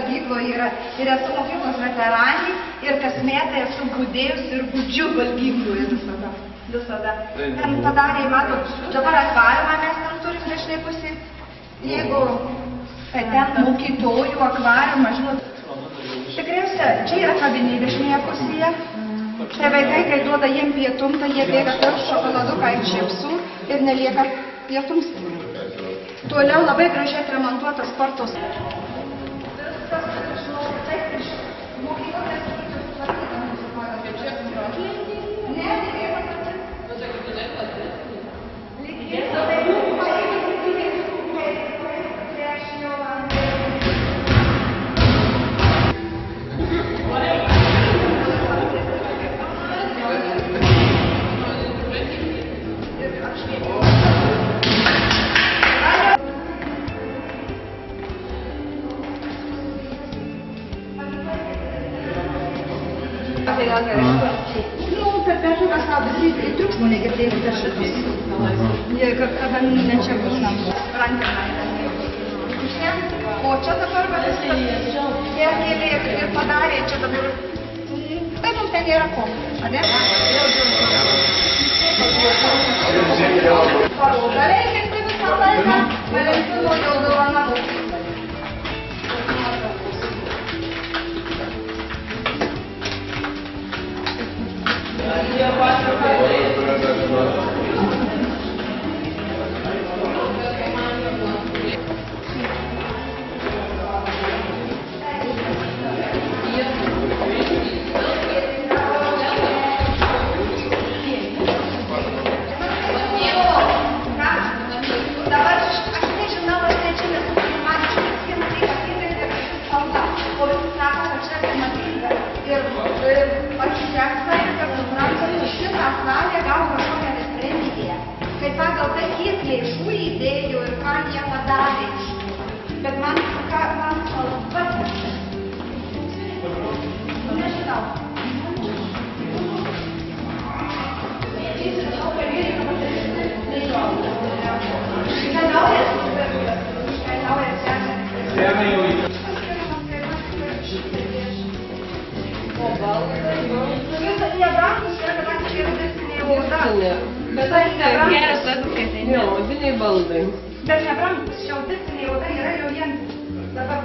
valgykloje yra. Ir esu mokyklos veteranė ir kas metai esu budėjus ir budžiu valgykloje visada. Visada. Ten padarė, matot, dabar akvariumą mes ten turim dešinėj pusėj. Jeigu ten mokytojų akvariumą, žinot, tikriausia, čia yra kaviniai dešinėje pusėje. Tai vaikai, kai duoda jiem pietum, tai jie bėga per šokoladuką ir čipsų ir nelieka pietums. Toliau labai gražiai atremontuotas sportos. Nu, per pertraukas visi triukšmų negirdėjau per šitus. Kada ne čia būnam, rankinai. O čia dabar perkėlė ir padarė čia dabar. Tai mums ten nėra ko, ane? Paroda reikia visą laiką, Valentino jau dovanavo. Kai pagal tai kiek lėšų įdėjo ir ką jie padarė iš jų. Bet man kalba. Nežinau. Bet tai nebrangus edukai. Jo, odiniai baldai. Bet nebrangus, šiaudistiniai odai yra jau vien dabar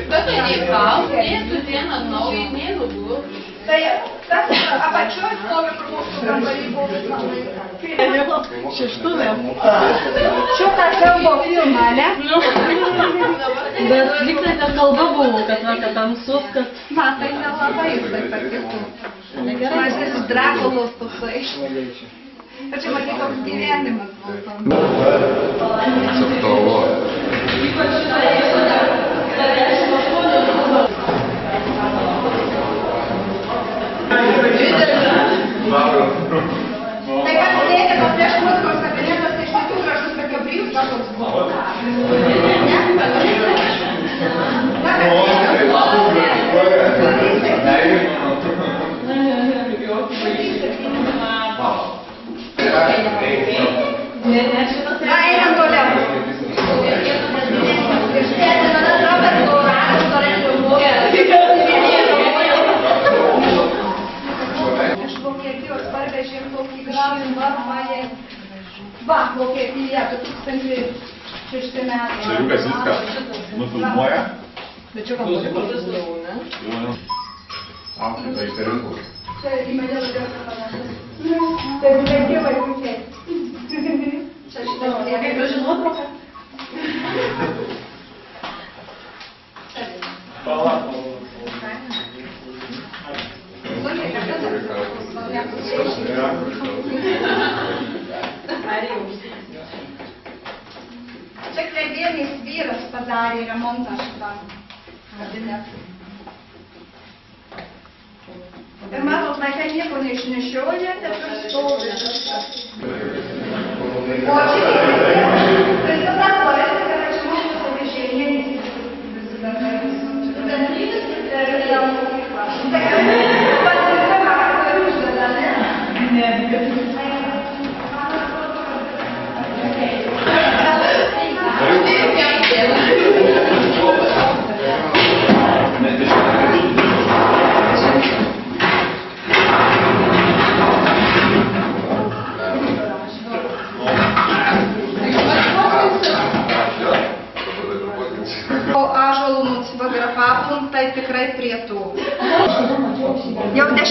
Bet tai neįkaus, nėtų dieną atnaujinė nublų. Tai tas apačioj stovi, kur mūsų kambarį buvo visą laiką. Šeštuvė. Šitas jau buvo filmą, ne? Bet lygtai ten kalba buvo, kad tamsus, kad... Na, tai nelabai jisai patiko. Mažas Drakulos toksai. Tačiau matyt, toks gyvenimas buvo. Tai kas sėdė nuo prieš muzikos kabinetas, tai iš tokių gražus tokio brijus, gal toks buvo. Na, einam toliau. Iš Vokietijos parvežėm tokį gražų varmąjį. Va, Vokietija, 2006 metai. Čia Liukas viską nufilmuoja? Bet čia gal muzikos jau, ne? Jau. Tai įsirinkau. Čia į mane labiausiai panašus. Tai būtent vaikučiai. Čia šitas kaip graži nuotrauka. Čia Klebėnės vyras padarė remontą šitam kabinetui. Ir matot, vaikai nieko neišnešioja, tiesiog stovi viskas. O čia tai tada tvarėsi, kad aš mūsų pavyzdžiai visi darbai. Studentyvis ir jau mokykla. Tai pasirinkimą, kad uždeda, ne? Ne.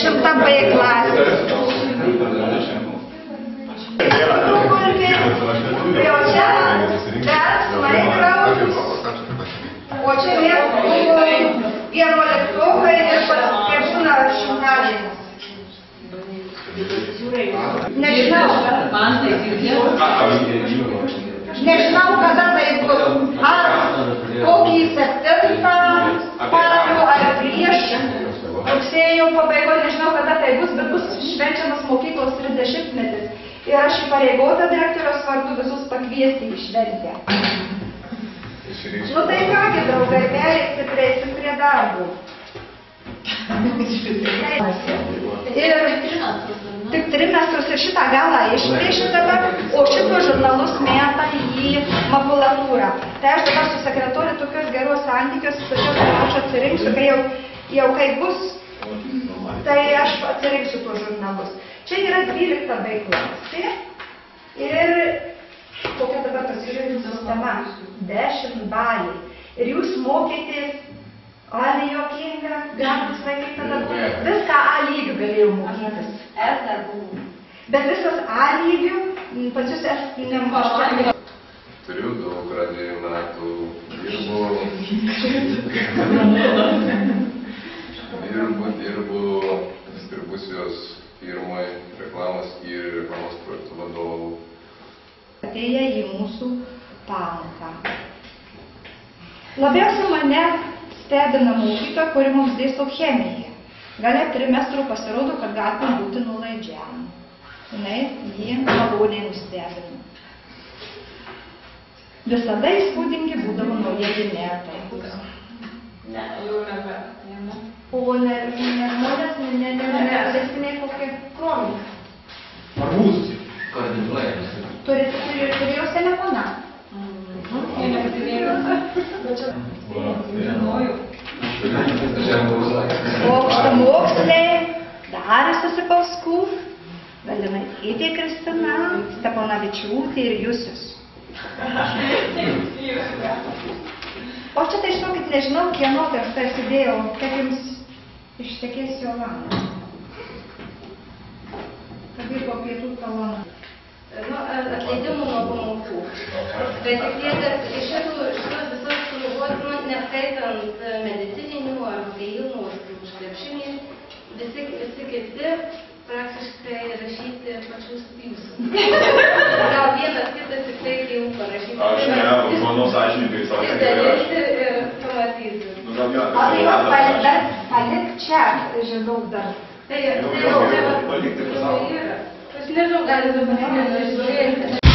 10 B klasė. Jau čia verslai graudus. O čia mes buvo 11 ir kaip būna šimtadienis. Nežinau, kada tai bus. Ar kokį 7 spalio, ar prieš rugsėjo pabaigoje, nežinau, kada tai bus, bet bus švenčiamas mokyklos 30-metis. Ir aš įpareigota direktoriaus vardu visus pakviesti į šventę. Nu tai kągi, draugai, perėsim prie darbų. Ir tik trimestrus ir šitą galą išplėšiu dabar, o šito žurnalus meta į makulatūrą. Tai aš dabar su sekretoriu tokios geros santykios, tačiau aš atsirinksiu, kai jau kai bus, tai aš atsirinksiu tuos žurnalus. Čia yra 12 B klasė ir kokia dabar pasižiūrėjau sistema, 10 baliai. Ir jūs mokėtės A nejuokinga, gražūs vaikai tada buvo. Viską A lygių galėjau mokytis. S dar buvo. Bet visas A lygių, pas jūs S nemoškia. Turiu daug radijų metų, dirbu distribucijos firmoje, reklamos skyriuje, reklamos projektų vadovų. Atėję į mūsų pamoką. Labiausiai mane stebina mokytoja, kuri mums dėsto chemiją. Gale trimestrų pasirodo, kad galima būti nuolaidžiam. Jį maloniai nustebino. Visada įspūdingi būdavo naujieji metai. Ne, jau nebe. O žmonės, ne kokie kronikai. Arbūzus. Turėjau telefoną. Aukštamoksliai, Darius Susipauskų, Valinaitytė Kristina, Steponavičiūtė ir Jusius. O čia tai žinokit, nežinau, kieno tai aš prasidėjau, kaip jums ištekės Jolana. Padirbo pietų taloną. Atleidimų nuo pamokų. Bet tik tiek, iš šitos visos sunuvotimas, neskaitant medicininių ar prieilmų, už krepšinį, visi kiti praktiškai rašyti pačius jūsų. Gal vienas kitas tik tai jau parašyti. Aš ne, mano sąžininkai sakė. Įdalinti ir pamatyti. O tai jūs palik čia, žinau dar. Tai jau yra. Aš nežinau, gali dabar nežiūrėti.